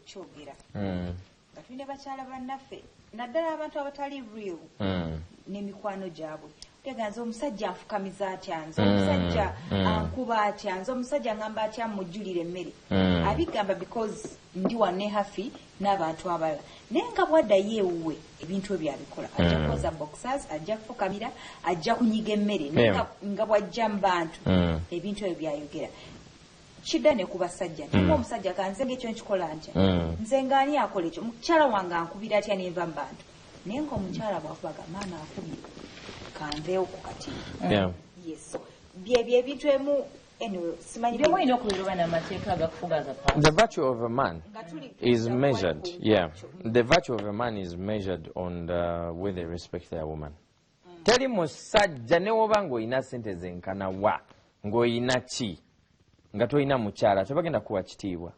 kyogera nga tulina bakyala bannaffe naddala abantu abatali real n'emikwano gyabwe teganza omusajja anfukamiza atya nze omusajja ankuba atya nze omusajja ngamba atya mujjulire emmere abigamba because ndi wanne hafi n'abantu abalala naye nga bwaddayo ewuwe ebintu ebyo abikola ajja kukoza boxers ajja kufukamira ajja kunyiga emmere nga bwajja mu bantu ebintu ebyo byayogera kidda ne ku basajja naye omusajja kanze ng'ekyo nkikola ntya nze ngaani akola ekyo mukyala wange ankubira atya nenva mu bantu naye ng'omukyala bwakubaga maama akubye kanveewo ku kati yes byebyo ebintu emu The virtue of a man is measured, the virtue of a man is measured on whether they respect their woman. Teri musajja ne woba ng'olina sente zenkana wa ng'olina ki nga tolina mukyala tebagenda kuwa kitiibwa.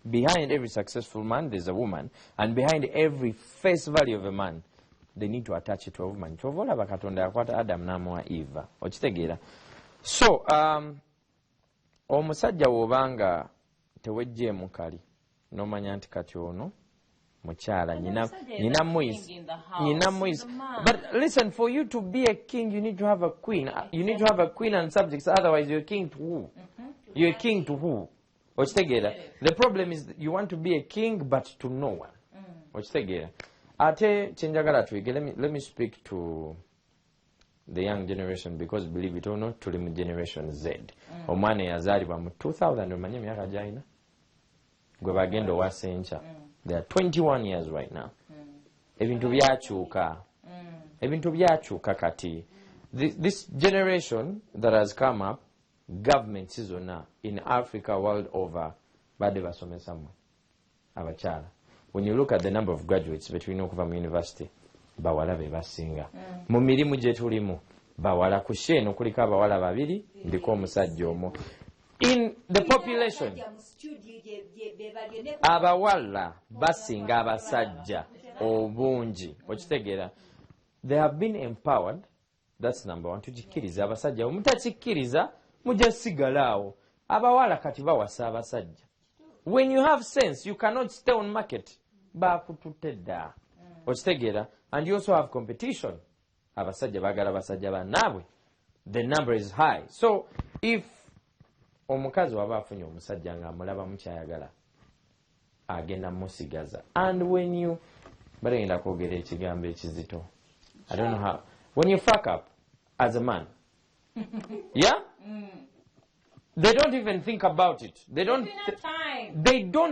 Behind every successful man there's a woman, and behind every face value of a man they need to attach it to a woman. Kyova olaba Katonda yakwata Adam n'amuwa Eva okitegeera. So omusajja w'obanga tewejjeemu kali n'omanya nti kati ono mukyala nyina muyisa. But listen, for you to be a king you need to have a queen. You need to have a queen and subjects, otherwise you're king to who? You're a king to who? Okitegeera. The problem is that you want to be a king but to no one. Okitegeera. Ate kyenjagala twige, let me speak to the young generation, because believe it or not tuli mu generation Z. Omwana yazaalibwa mu 2000 omanye emyaka gy'alina gwe bagenda owa sencha. They are 21 years right now. Ebintu byakyuka kati. This generation that has come up, governments zonna in Africa, world over, badde basomesa mmwe abakyala. When you look at the number of graduates between okuva mu university, bawala be basinga. Mu mirimu gye tulimu bawala ku sheeno kuliko abawala babiri ndiko omusajja omu. In the population abawala basinga abasajja obungi okitegeera. They have been empowered. That's number one. Tukikkiriza abasajja omutakikkiriza mujja sigalaawo. Abawala kati bawasa abasajja. When you have sense you cannot stay on market. Bakututte dda okitegeera. And you also have competition. Abasajja bagala basajja bannaabwe. The number is high. So if omukazi waba afunye omusajja nga amulaba mukyayagala agenda musigaza. And when you balenda kwogera ekigambo ekizito, I don't know how, when you fuck up as a man, they don't even think about it. They don't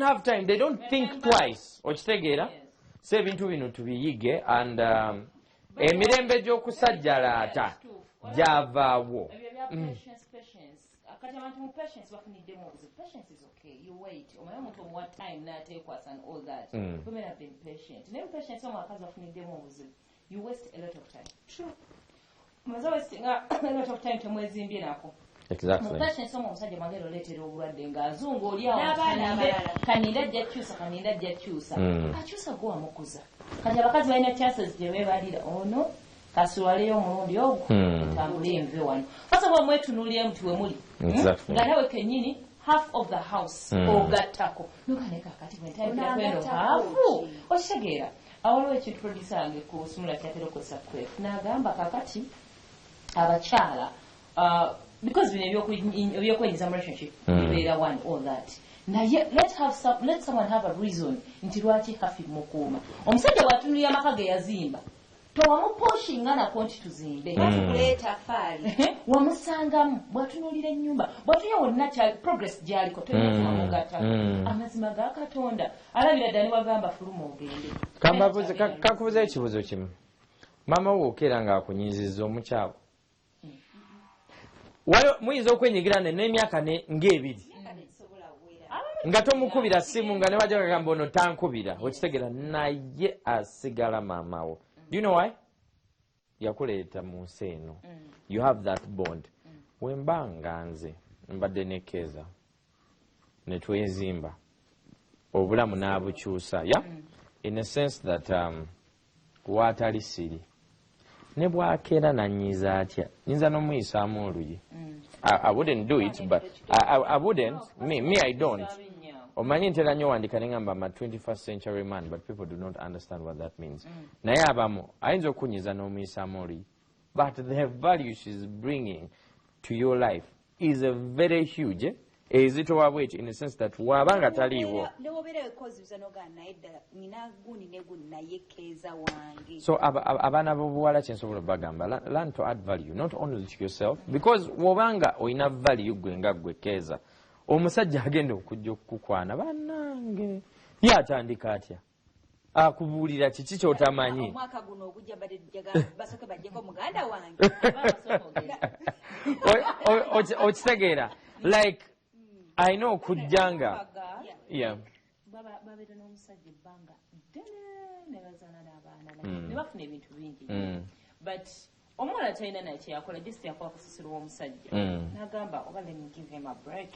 have time. They don't think twice. Okitegeera. So ebintu bino tubiyige, and emirembe gy'okusajjalaata gyavaawo. Patience is okay. You wait. One time not take us and all that. Women have been patient. Never patient. Some of us you waste a lot of time. True. Wasting a lot of time to mwezimbi nako. Exactly. Patience. Some of us magero letter obulwadde ng'azungu oli awo kanida jja kyusa. Akyusa go amukuza. Kati abakazi balina chances gye beebalira ono kasuwaleyo omulundi ogwo tambule enve wano. First of all mwetunuulire muti we muli. Nga nawe kennyini half of the house ogattako. Nukaneka kati bwentayira haafu okitegeera. Awaliwo ekintu producer wange ku sumula kyatera okozesa kwefu n'agamba kakati abakyala because bino ebyokwenyiza mu relationship bibeera one all that. Naye let someone have a reason nti lwaki hafi mukuuma. Omusajja bw'atunulira amaka ge yazimba towamuposhinga nako nti tuzimbe kuleeta faali wamusangamu bw'atunulira ennyumba bw'atunya wonna progress gy'aliko toyinza amazima ga Katonda alabira ddala ne wagamba fuluma ogende. Kakubuza ekibuzo kimu. Maama wo okeera ng'akunyiizizza omukyalo. Muyinza okwenyigira n'emyaka ng'ebiri nga tomukubira simu nga ne bajja bagamba ono tankubira okitegeera naye asigala maama wo. Do you know why? Yakuleeta mu nsi eno. You have that bond. Wemba nga nze mbadde nekeeza ne twezimba obulamu n'abukyusa. In a sense that waatali siri ne bwakeera nanyiza atya nyinza n'omuyisaamu oluyi. I wouldn't do it, but I wouldn't. Me I don't. omanyi ntera nnyo wandika ne ngamba ma 21st century man, but people do not understand what that means. Naye abamu ayinza okunyiza n'omuyisaamu oli, but the value she's bringing to your life is a very huge. Ezitowa bwet in the sense that wabanga taliiwo. So abaana b'obuwala kyensobola bagamba learn to add value not only to yourself, because wobanga oyina value gwe nga gwe keeza omusajja agenda okujja okukukwana bannange yatandika atya akubuulira kiki kyotamanyi omwaka guno ogujja basooke bajjeko muganda wange okitegeera like I know kujjanga yeah babeera n'omusajja ebbanga ddene ne bazaala n'abaana ne bafuna ebintu bingi but omuwala talina naye kyeyakola just yakuba kasasiro w'omusajja n'agamba oba let me give him a break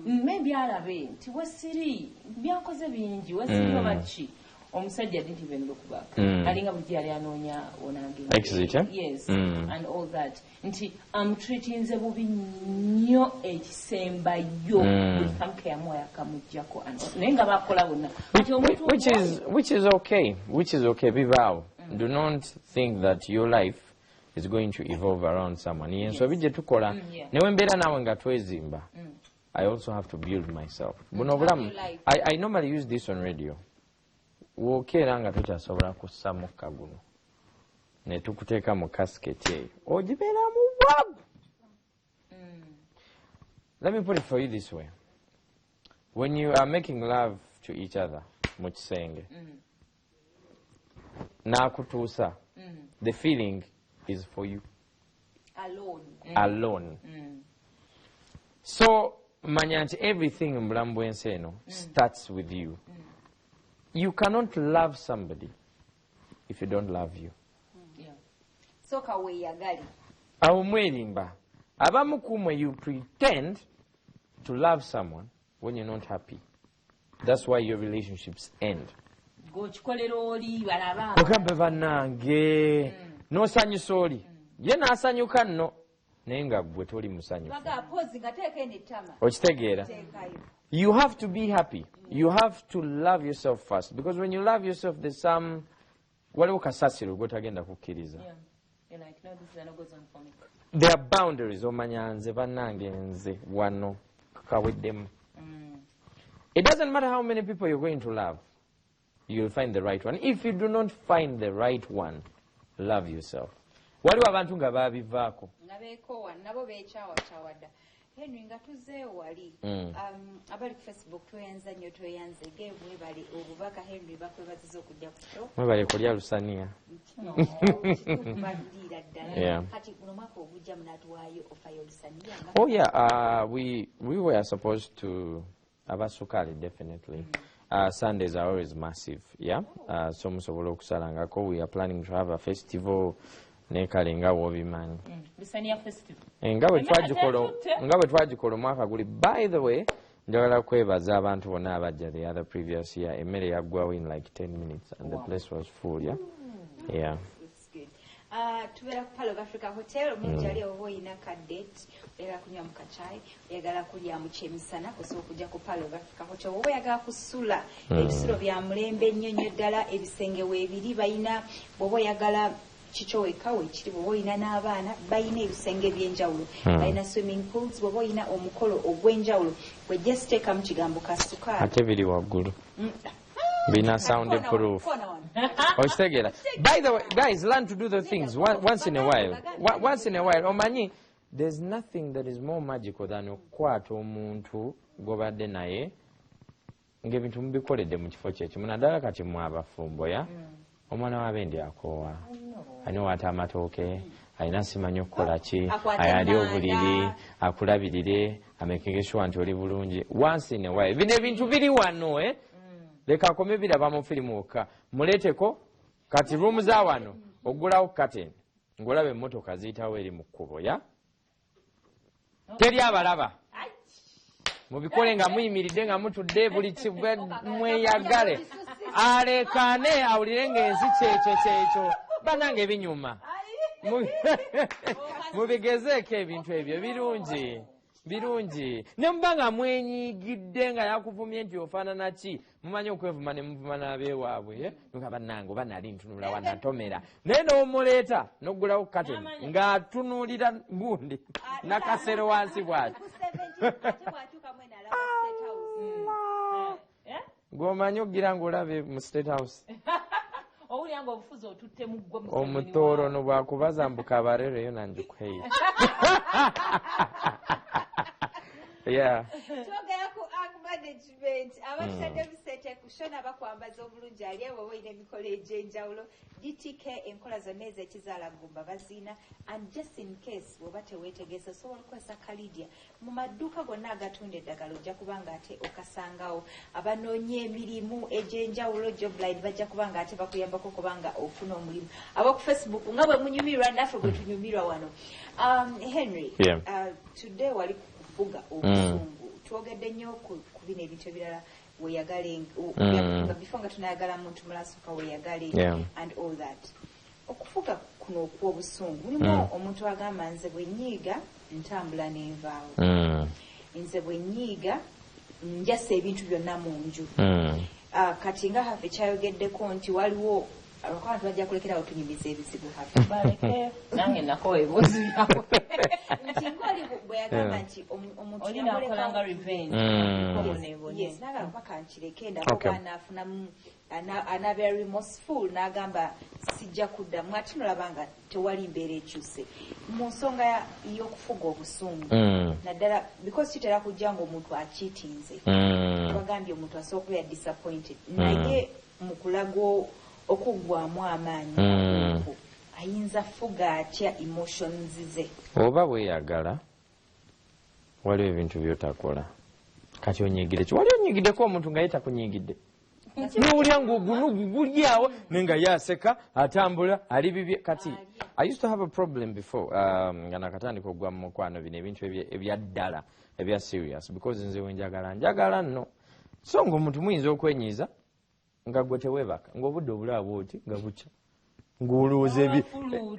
maybe alabe nti wesiri byankoze bingi wesiri oba ki omusajja didn't even look back alinga buli yali anoonya onange yes and all that nti amtreating nze bubi nnyo ekisembayo buli kamuke yamuwa yakamuggyako naye nga bakola bonna which is okay bibaawo do not think that your life is going to evolve around someone yensobi gye tukola newe mbeera naawe nga twezimba I also have to build myself buno obulamu I normally use this on radio wokeera nga tokyasobola kussa mukka guno ne tukuteeka mu kasiketi eyo ogibeera mu bwavu. Let me put it for you this way. When you are making love to each other mu kisenge n'akutuusa the feeling is for you alone. So manya nti everything mu bulamu bw'ensi eno starts with you. You cannot love somebody if you don't love you. Soka weeyagali. Awo mwerimba. Abamu kumwe you pretend to love someone when you're not happy. That's why your relationships end. Ogambe bannange n'osanyusa oli ye n'asanyuka nno naye nga ggwe toli musanyufu. Okitegeera? You have to be happy. You have to love yourself first. Because when you love yourself, there's some... waliwo kasasiro gwotagenda kukkiriza. There are boundaries. Omanya nze bannange nze wano kaweddemu. It doesn't matter how many people you're going to love. You'll find the right one. If you do not find the right one, love yourself. Waliwo abantu nga babivaako. Nabo beekyawakyawada. Henry nga tuzze wali abali ku Facebook tweyanza nnyo tweyanze gebwe bali obubaka Henry bakwebaziza okujja ku show mwebale kulya lusaniya kubalira ddala kati kuno mwaka ogujja munatuwaayo ofa y'olusaniya. Oh yeah, we were supposed to abasukali definitely. Sundays are always massive, yeah. So musobola okusalangako. We are planning to have a festival nekalenga wobimanyi Lusaniya festival nga bwe twagikola omwaka guli. By the way, njagala kwebaza abantu bonna abajja the other previous year. Emmere yaggwawo in like 10 minutes and the place was full. Yeah. Tubeera ku Palo of Africa Hotel. Omuntu ali oba oyina kadate oyagala kunywa mu kacayi oyagala kulya mu kyemisana osobola okujja ku Palo of Africa Hotel. Oba oyagala kusula ebisulo bya mulembe ennyo nnyo ddala ebisenge weebiri bayina. Bw'oba oyagala kikyo wekka weekiri bw'oba oyina n'abaana bayina ebisenge by'enjawulo bayina swimming pools. bw'oba oyina omukolo ogw'enjawulo wejja siteekamu kigambo ka sukaali ate biri waggulu bina sound proof. Okitegeera? By the way, guys, learn to do the things once in a while. Once in a while. Omanyi, there's nothing that is more magical than okukwata omuntu gobadde naye ng'ebintu mubikoledde mu kifo kyekimu naddala kati mu abafumbo ya omwana w'abendi akoowa aniwaata amatooke alina simanyi okukola ki ayali obuliri akulabirire amekegeshuwa nti oli bulungi. Once in a while. Bino ebintu biri wano leka akome biraba mu firimu wokka muleeteko kati ruumu za wano oggulawo curtain ng'olaba emmotoka ziyitawo eri mu kkubo ya teri abalaba mubikole nga muyimiridde nga mutudde buli mweyagale alekaane awulire ng'ensi kyekyo bannange binyuma mubigezeeko ebintu ebyo birungi birungi ne mbanga mwenyigidde nga yakuvumye nti ofaanana ki mumanyi okwevuma ne muvuma n'abeewaabwe nga bannange oba nali ntunula wanatomera naye n'omuleeta n'oggulawo kateni ng'atunuulira gundi nakasero wansi bw'ati ng'omanyi okugira ng'olabe mu State House omutooro no bwakubaza mbuka abarereyo nanjikweyo yeah. Twogera ku ag management abatadde bisete kushona bakwambaza obulungi ali abo boine emikolo egy'enjawulo DTK enkola zonna ez'ekizaala gumba bazina and just in case woba teweetegeeza osobola okukozesa kalidia mu maduuka gonna agatunda eddagala ojja kubanga ate okasangawo abanoonya emirimu egy'enjawulo jobline bajja kubanga ate bakuyambako kubanga ofuna omulimu ab'oku Facebook nga bwe munyumirwa naffe bwe tunyumirwa wano. Henry, today wali kufuga obusungu twogedde nnyo ku bino ebintu ebirala weeyagale before nga tunayagala muntu mulasuka weeyagale and all that okufuga kuno okw'obusungu mulimu omuntu agamba nze bwe nnyiiga ntambula n'envaawo nze bwe nnyiiga njasa ebintu byonna mu nju kati nga hafe kyayogeddeko nti waliwo abantu bajja kulekerawo tunyumiza ebizibu hafe nange nakowa ebibuuzo byawe nti ng'oli bwe yagamba nti omuntu olinakolanga revenge nagala mpaka nkireke ndakuba anafunamu anabeera remorseful n'agamba sijja kuddamu ate nolaba nga tewali mbeera ekyuse mu nsonga y'okufuga obusungu naddala because kitera kujja ng'omuntu akiitinze bagambye omuntu asobola okubeera disappointed naye mu kulaga okuggwamu amaanyi ayinza fuga atya emotions ze oba bweyagala waliwo ebintu byotakola kati onyigire ki wali onyigiddeko omuntu nga yetakunyigidde nowulya ng'ogunugu gulyawo nenga yaseka atambula ali bibye kati I used to have a problem before nga nakatandika okugwa mu mukwano bino ebintu ebyaddala ebya serious because nze wenjagala nno so ng'omuntu muyinza okwenyiiza nga gwe teweebaka ng'obudde obulaabwo oti nga bukya ng'olowooza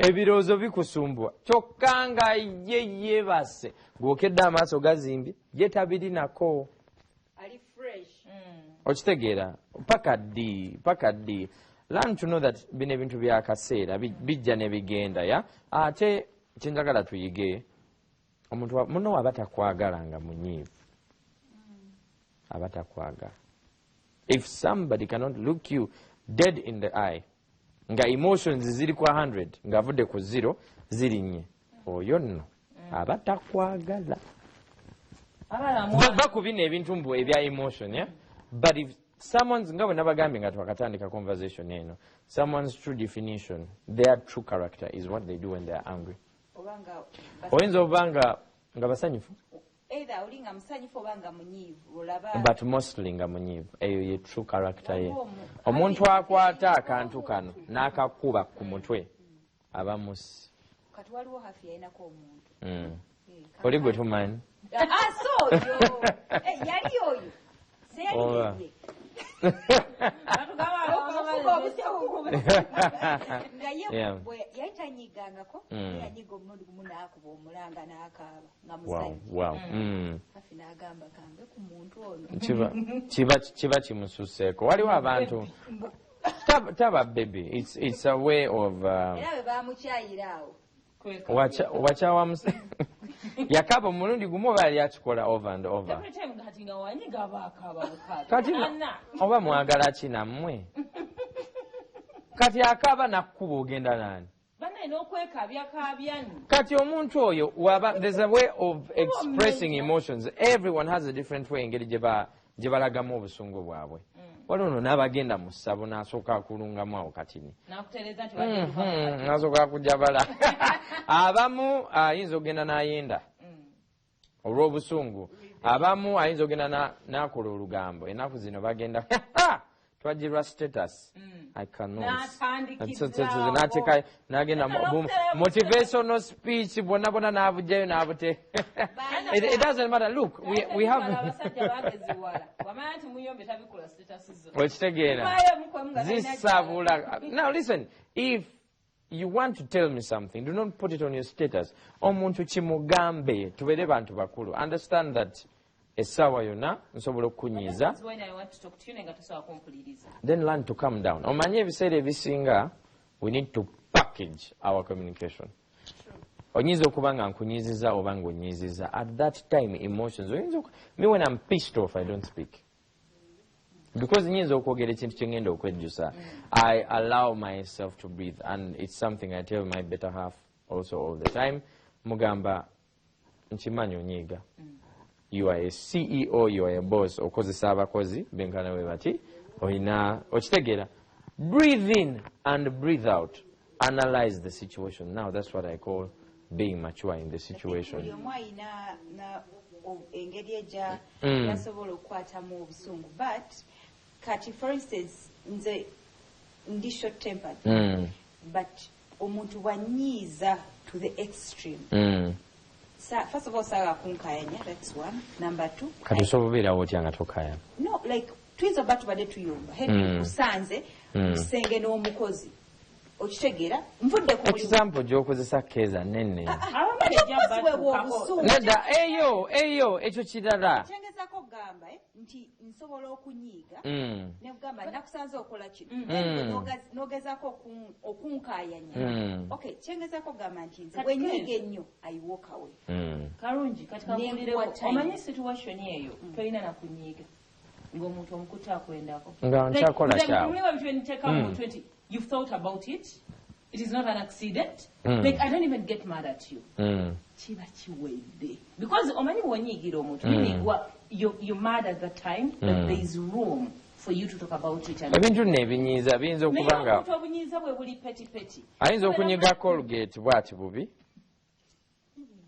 ebirowoozo bikusumbwa kyokka nga ye yeebase ng'okedde amaaso gazimbye ye tabiri nako ali fresh okitegeera paka ddi learn to know that bino ebintu byakaseera bijja ne bigenda ya ate kyenjagala tuyige omuntu muno aba takwagala nga munyiivu aba takwagala. If somebody cannot look you dead in the eye, nga emotions ziri kwa 100, nga avudde ku 0, zirinnye, oyo nno aba takwagala. Bakubina ebintu mbu ebya emotion, yeah? But if someone's, nga bwe nabagambye nga twakatandika conversation eno, someone's true definition, their true character is what they do when they are angry. Oyinza obanga nga basanyufu? Either olinga musanyufu obanga munyiivu olaba but mostly nga munyiivu eyo ye true character ye omuntu akwata akantu kano n'akakuba ku mutwe aba musi kati waliwo hafi yayinako omuntu oli gwe tumanyi yali oyo seyali nga yayitanyigangako yanyiga omulundi gumu n'akuba omulanga n'akaaba nga musanyufu afi n'agamba kambe ku muntu ono kiba kimususeeko waliwo abantu taba baby it's a way of era bwe bamukyayiraawo wakyawa yakaba omulundi gumu oba yali akikola over and over kati oba mwagala ki nammwe kati akaba nakkuba ogenda nani kati omuntu oyo there's a way of expressing emotions. Everyone has a different way engeri gye balagamu obusungu bwabwe waliwo ono n'abagenda mu ssabo n'asooka akulungamu awo katini n'asooka akujabala abamu ayinza ogenda n'ayenda olw'obusungu abamu ayinza ogenda n'akola olugambo ennaku zino bagenda twagirwa status I cannot n'ateeka n'agenda motivational speech bonna n'abugjayo n'abute it doesn't matter. Look, we have okitegeera zisabula. Now listen, if you want to tell me something, do not put it on your status. Omuntu kimugambe tubere bantu bakulu. Understand that essaawa yonna nsobola okukunyiiza. Then learn to calm down. Omanye ebiseera ebisinga we need to package our communication. Oyinza okuba nga nkunyiiziza oba ng'onyiiziza. At that time emotions. Me when I'm pissed off I don't speak. Because nyinza okwogera ekintu kye ngenda okwejjusa, I allow myself to breathe, and it's something I tell my better half also all the time. Mugamba nkimanyi onyiiga. You are a CEO, you are a boss, okozesa abakozi benkana we bati oyina okitegeera. Breathe in and breathe out. Analyze the situation. Now that's what I call being mature in the situation. But kati, for instance, ndi short tempered, but omuntu wanyiiza to the extreme. First of all, saga kunkayanya, that's one. Number two, kati sobubira woti anga tokaya. No, like twins of batu bade tuyomba. Hebi kusanze kusenge n'omukozi. Okitegeera nvudde ku example gy'okozesa keeza nenne. Nedda eyo ekyo kirala. Kyengezako gamba nti nsobola okunyiiga ne kugamba nakusanze okola kino n'ogezaako okunkayanya. Okay, kyengezako gamba nti nze bwe nyiiga ennyo I walk away. Karungi kati kampulireko omanyi situation eyo tolina na kunyiiga ng'omuntu omukutte akwendako. Nga nkyakola kyawe. You've thought about it. It is not an accident. Like, I don't even get mad at you. Because you're mad at the time, but there is room for you to talk about it. Ebintu nebinyiiza biyinza okuba nga ayinza okunyiga Colgate bwati bubi.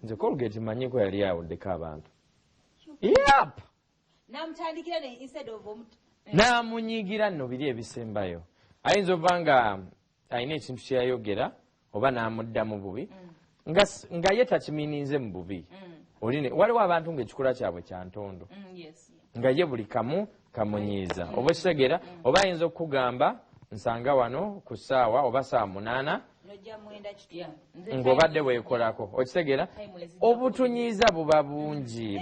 Nze Colgate manyiko yali awuddeko abantu. Yep. Namutandikira ne instead of namunyiigira nno biri ebisembayo. Ayinza oba nga alina ekintu kyeyayogera oba n'amuddamu bubi nga ye takimiinize mu bubi. Waliwo abantu ng'ekikula kyabwe kya ntondo nga ye buli kamu kamunyiiza. Oba ekitegeera oba ayinza okukugamba nsanga wano ku ssaawa oba ssaawa 8 ng'obadde weekolako. Okitegeera obutunyiiza buba bungi.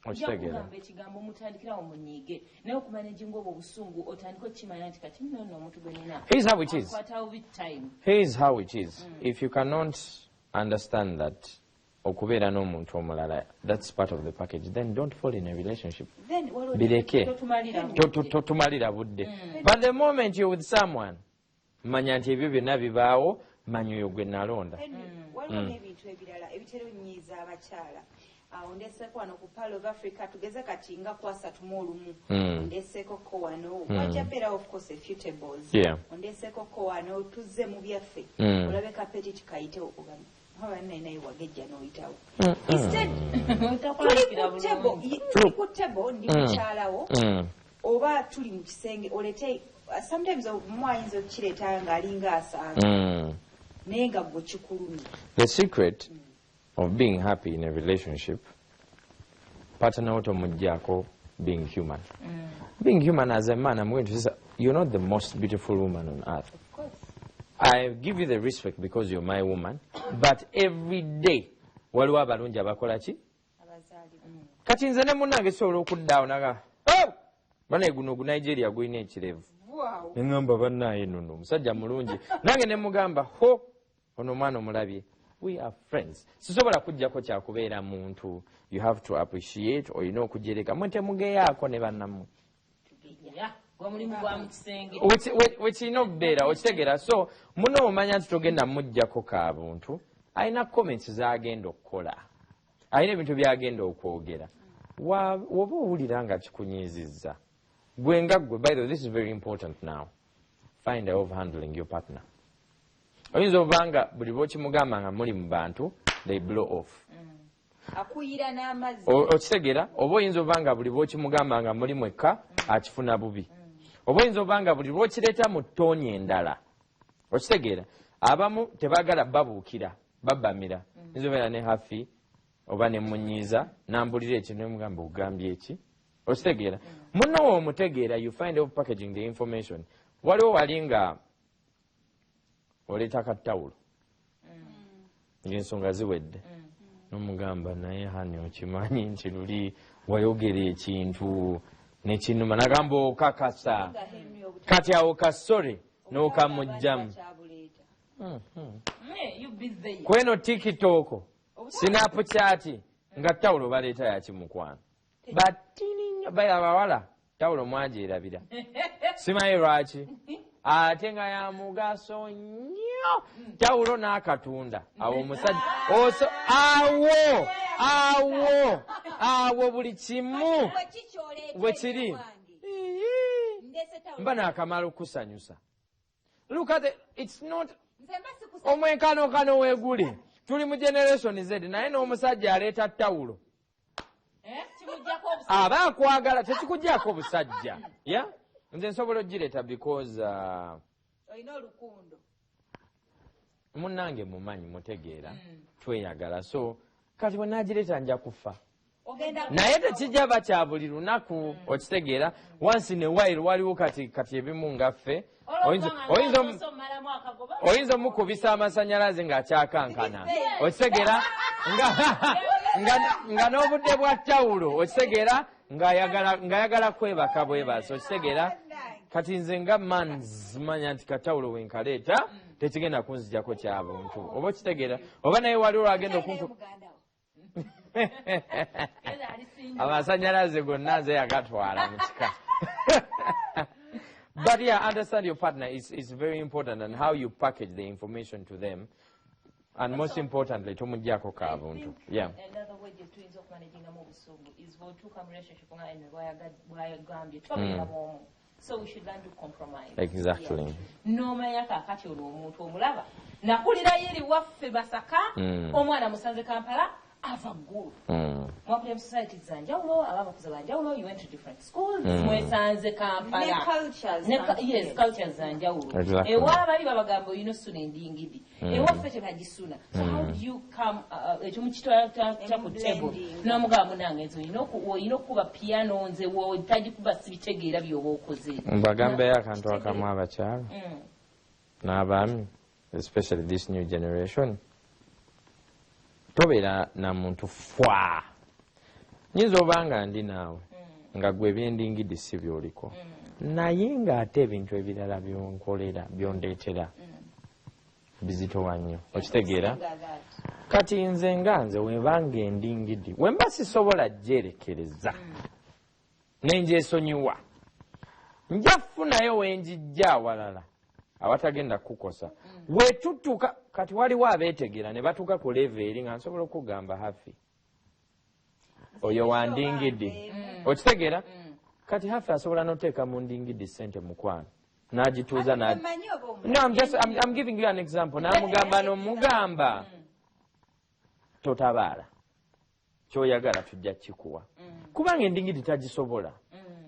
Okitegeera ekigambo mutandikirawo munyiige naye okumanejinga obwo obusungu otandika okimanya nti kati nno omuntu gwe nina. Here's how it is. If you cannot understand that okubeera n'omuntu omulala, that's part of the package, then don't fall in a relationship. Bireke totumalira budde. But the moment you're with someone manya nti ebyo byonna bibaawo, manya oyo gwe nalonda. Waliwo n'ebintu ebirala ebitera onnyiiza abakyala. Ondeseko wano ku Pearl of Africa tugeze kati nga ku 31. Ondeseko ko wano wajapera of course a few tables. Ondeseko ko wano tuzze mu byaffe. Olabe kapeti kayite okugamba. Hawa naye wagejja n'oyitawo. Instead tuli ku table ndi mukyalawo oba tuli mu kisenge olete sometimes omwayinza okireeta ng'alinga asaaga naye nga gwe kikulumye. The secret of being happy in a relationship, partner otomujjako being human. Being human as a man, I'm going to say, you're not the most beautiful woman on earth. Of course. I give you the respect because you're my woman, but every day, waliwo abalungi abakola ki? Kati nze ne munnange sobola okuddaawo naga, banaye guno gu Nigeria gulina ekirevu. Neŋŋamba bannaaye nno omusajja mulungi. Nange ne mugamba, ho, ono mwana omulabye. We are friends. Sisobola kujjako kyakubeera muntu. You have to appreciate or okujereka. Mwente mugeyaako ne bannammwe. Wekirina okubeera okitegeera. So muno omanya nti togenda mujjako ka buntu. Alina comments z'agenda okukola. Alina ebintu by'agenda okwogera. Woba owulira nga kikunyiizizza. Gwe nga gwe, by the way, this is very important now. Find a way of handling your partner. Oyinza obanga buli bw'okimugamba nga muli mu bantu, they blow off. Akuyira n'amazzi. Okitegeera, oba oyinza obanga buli bw'okimugamba nga muli mwekka, akifuna bubi. Oba oyinza obanga buli bw'okireeta mu ttooni endala. Okitegeera, abamu tebaagala babuukira, babbamira. Oyinza obeera ne hafi, oba ne munyiiza, n'ambulira ekintu ne mugamba ogambye eki. Okitegeera, munno omutegeera, you find out packaging the information. Waliwo wali nga oleeta kattawulo ng'ensonga ziwedde n'omugamba naye hani okimanyi nti luli wayogera ekintu nekinuma nagamba okakasa kati awo kasore n'okamugjamu kweno tikitoko sinapukyati nga tawulo baleeta yakimukwano batini nnyo abawala tawulo mwagyerabira simanyi lwaki ate nga ya mugaso nnyo tawulo n'akatunda awo omusajja awo buli kimu bwe kiri mba naakamala okusanyusa look at it's not omwenkanonkano weeguli tuli mu generation Z naye n'omusajja aleeta tawulo aba akwagala tekikugyako obusajja ya nze nsobola ogireeta because munnange mumanyi mutegeera tweyagala so kati bwe naagireeta nja kufa naye tekijja bakya buli lunaku okitegeera once in a while waliwo kati ebimu ngaffe oyinza omukubisa amasanyalaze ng'akyakankana okitegeera nga n'obudde bwa tawulo okitegeera ng'ayagala kwebaka bwebasa okitegeera kati nze nga mans manya nti katawulo wenkaleeta tekigenda kunzijako kya buntu oba okitegeera oba naye waliwo agenda okunku amasanyalaze gonna nze yagatwala mu kika. But yeah, understand your partner is very important and how you package the information to them. And most importantly, tomujjako ka buntu. Yeah. Another way to twins of managing a mobile is for two relationship and so we should learn to compromise. Exactly. Yeah. No mayaka kati omuntu omulaba. Nakulira yeri waffe basaka omwana musanze Kampala ava ggulu. Mwapulya society zanjawulo abakuze banjawulo you went to different schools mwesanze Kampala. Yes, cultures zanjawulo. Ewa bali babagamba oyino suna endingidi. Ewaffe tebagisuna. So how do you come ekimu kitwala ku table n'omugamba munange nze oyina okuba piano nze wotagikuba sibitegeera by'oba okoze. Mbagambeyo akantu akamu abakyala n'abaami especially this new generation. Tobeera na muntu fwa. Nyinza obanga ndi naawe nga gwe ebyendingidi si byoliko naye ng'ate ebintu ebirala byonkolera byondeetera bizitowa nnyo okitegeera kati nze nga nze webanga endingidi wemba sisobola gyerekereza nengyesonyiwa nja kufunayo wenjijja awalala awatagenda kukosa wetutuka kati waliwo abeetegera ne batuuka ku level eri nga nsobola okugamba hafi oyo wandingidi okitegeera kati hafi asobola n'oteeka mu ndingidi sente mukwano n'agituuza no, I'm giving you an example n'amugamba n'omugamba totabaala kyoyagala tujja kikuwa kubanga endingidi tagisobola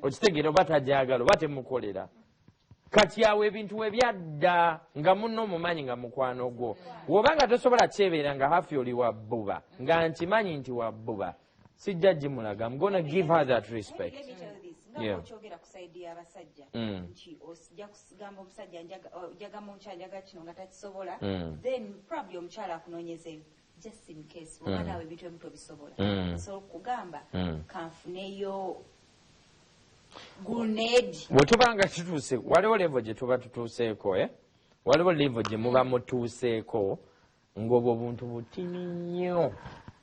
okitegeera oba tajagala oba temukolera kati awo ebintu webyadda nga munno omumanyi nga mukwano gwo wobanga tosobola kyebeera nga hafi oli wabbuba nga nkimanyi nti wabbuba sijja gimulaga I'm gonna give her that respect. Yeah. Then probably omukyala akunoonyeza just in case nawe ebintu ebimu tobisobola so kugamba kanfuneyo bwetubanga tutuuse waliwo levo gye tuba tutuuseeko waliwo levo gye muba mutuuseeko ng'obwo obuntu butini nnyo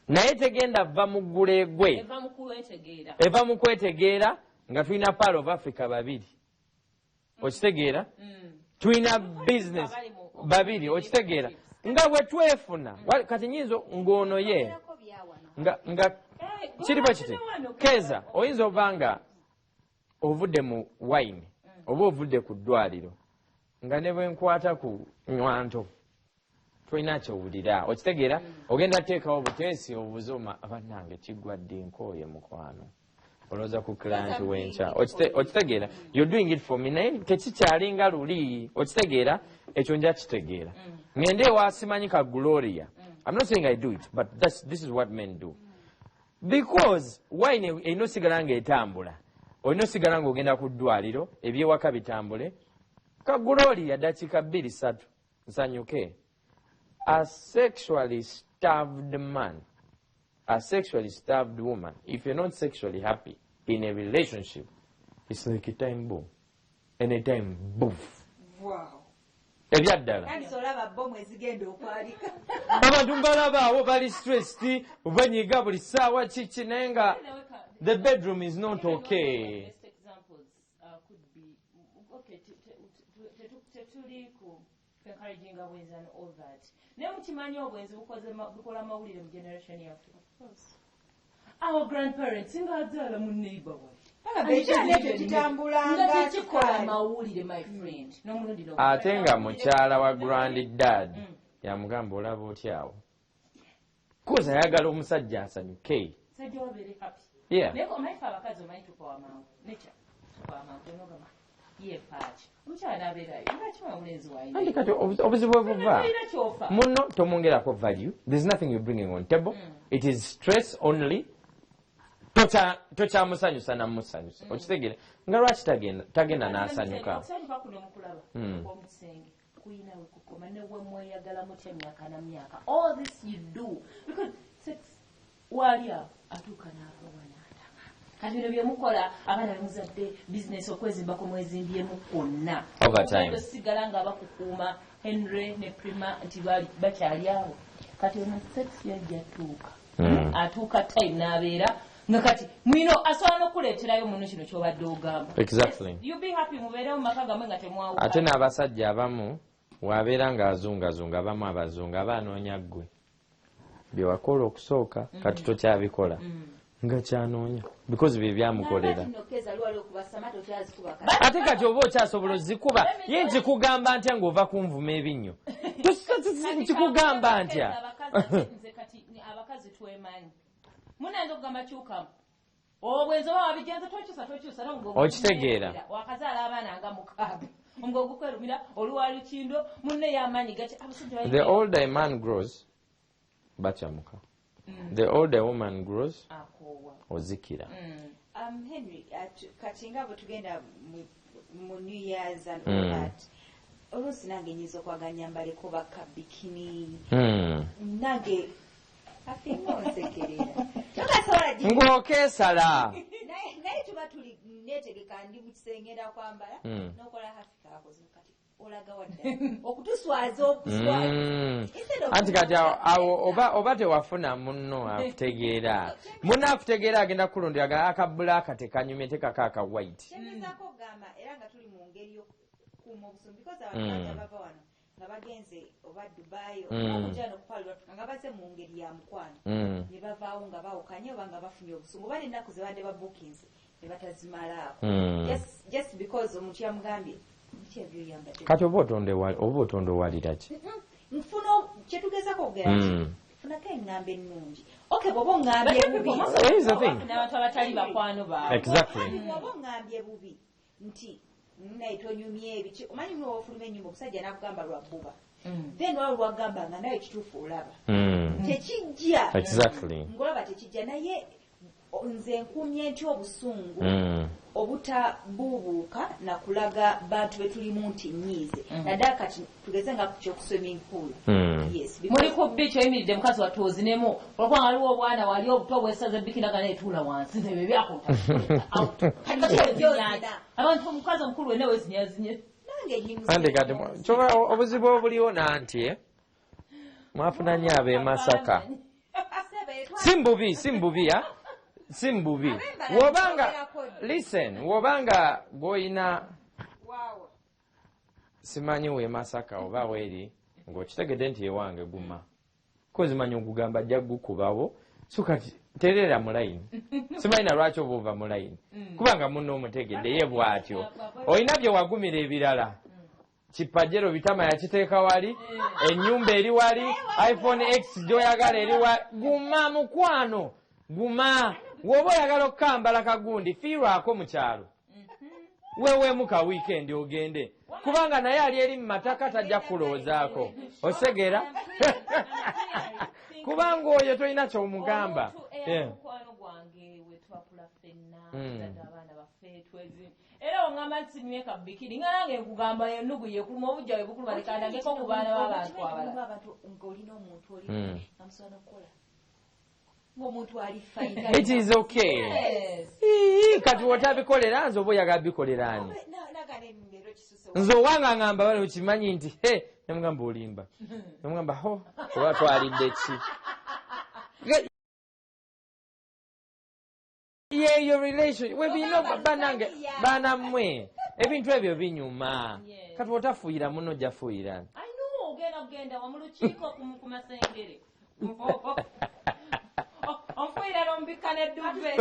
naye tegenda va mu gguleegwe eva mu kwetegeera nga tulina part of Africa babiri okitegeera tulina business babiri okitegeera nga bwe twefuna kati nyinza ng'ono ye nga kiriba kiti Keza oyinza obanga ovudde mu wine oba ovudde ku ddwaliro nga ne bwe nkwata ku nywanto tulina kyowulira okitegeera ogenda teekawo buteesi obuzoma abannange kiggwadde nkooye mukwano olowooza ku client w'enkya okitegeera you're doing it for me naye tekikyalinga luli okitegeera ekyo nja kitegeera ngende ewa simanyi ka Gloria I'm not saying I do it but this is what men do because wine erina osigala ng'etambula olina osigala ng'ogenda ku ddwaliro ebyewaka bitambule ka Gloria dakiika 2-3 nsanyuke, a sexually starved man, a sexually starved woman, if you're not sexually happy in a relationship, it's like a time bomb. And a time boom. Wow. Ebyaddala. Abantu mbalaba bali stressed, banyiga buli ssaawa kiki naye nga the bedroom is not okay. Best examples could be okay. Encouraging ways and all that. Never mukimanyi obwenzi bukola mawulire mu generation yaffe. Of course. Our grandparents ngazaala mu neighbor ate nga mukyala wa granddad yamugamba olaba otyawo kozi ayagala omusajja asanyuke. Anti kati obuzibu obuva muno tomwongerako value. There's nothing you're bringing on table. It is stress only. Tokyamusanyusa namusanyusa okitegere nga lwaki tagenda n'asanyuka. All this you do because sex walia atuka n'abawana kati bino byemukola abaana bemuzadde business okwezimba ku mwezimbyemu kwonna osigala nga bakukuuma Henry ne Prima nti bakyali awo kati ono sex yajja atuuka time n'abeera nga kati mwino asobola n'okuleeterayo muno kino ky'obadde ogamba. Exactly. You be happy mubeerewo mu maka gammwe nga temwawuka. Ate n'abasajja abamu wabeera ng'azungazunga abamu abazunga aba anoonya ggwe bye wakola okusooka kati tokyabikola nga kyanoonya because bye byamukolera. Ate kati oba okyasobola ozikuba ye nkikugamba ntya ng'ova kunvuma ebinnyo nkikugamba ntya. Abakazi twemanyi munange okugamba kyukamu obwenzi oba wabigenza tokyusa okitegeera wakazaala abaana nga mukaaga omugo gukwerumira oluwa lukindo munne y'amaanyi gati. The older a man grows bakyamuka. The older a woman grows ozikira. Henry kati nga bwe tugenda mu New Year's and all that oluusi nange nyiza okwaganya mbaleko bakabikini nange ng'okeesala naye tuba tuli neetegeka ndi mu kisengera kwambala n'okola hafikaako kati olaga wadda okutuswaza okuswaza anti kati awo oba tewafuna munno akutegeera munno akutegeera agenda kulondera akabulaaka tekanyumye tekako aka white kyegezaako okugamba era nga tuli mu ngeri y'okukuuma obusungu because abantu bava wano nga bagenze oba Dubai okujja n'okupalirwa nga baze mu ngeri ya mukwano ne bavaawo nga bawukanye oba nga bafunye obusungu oba n'ennaku ze badde ba bookings ne batazimalaako just because omuntu yamugambye kati oba otonda owalira ki nfuna kyetugezaako okugera ki funako eŋŋamba ennungi okay bw'oba oŋŋambye bubi n'abantu abatali bakwano baabwe bw'oba oŋŋambye bubi nti naye tonyumye ebiki omanyi mwe wofuluma ennyumba omusajja n'akugamba lwa bbuba then wali lwagamba nga nawe kituufu olaba tekijja ng'olaba tekijja naye nze nkumye ntya obusungu obutabuubuuka nakulaga bantu be tulimu nti nnyiize naddala kati tugeze nga ku swimming pool muli ku biiki oyimiridde mukazi watoozinemu olwokuba waliwo obwana wali obuto bwesaza bikiraga neetuula wansi nze bye byakota abantu omukazi omukulu wena wezinyazinye andi kati obuzibu obuliwo nanti mwafuna nnyo ab'e Masaka si mbubi wobanga listen wobanga goyina simanyi we Masaka oba weeri ng'okitegedde nti ewange guma kozimanyi okugamba ajja gukubawo so kati terera mu layini simanyi na lwaki oba ova mu layini kubanga munno omutegedde ye bw'atyo olina bye wagumira ebirala kipajero bitama yakiteeka wali ennyumba eri wali iPhone X gyoyagala eri wali guma mukwano guma woba oyagala okukambala kagundi fiirwako mu kyalo weeweemu ka weekend ogende kubanga naye ali eri mu mataka tajja kulowoozaako osegera kubanga oyo tolina kyomugamba mukwano gwange wetwakula ffenna abaana baffe era ongamba nsimyeka bikiri nga nange nkugamba ennugu yekuluma obujja we bukuluma lekandageko ku baana b'abantu abalala ng'olina omuntu oli amusobola okukola ng'omuntu ali it is okay. Kati wotabikolera nze oba oyagala bikolera ani nze owanga ngamba bale ukimanyi nti nemugamba olimba nemugamba ho oba twalidde ki your relation we bino banange banamwe ebintu ebyo binyuma kati wotafuuyira muno jafuuyira ogenda wa mu lukiiko ku masengere onfuuyira n'omubikka n'edduve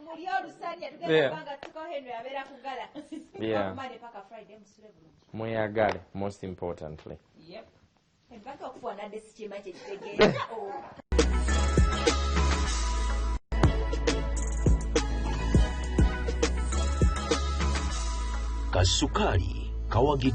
muli olusanja tugenda tuko Henry abeera kugala Monday paka Friday musule bulungi mweyagale most importantly mpaka okufuwa nadde sikima kyekitegeeza Kasukari kawagi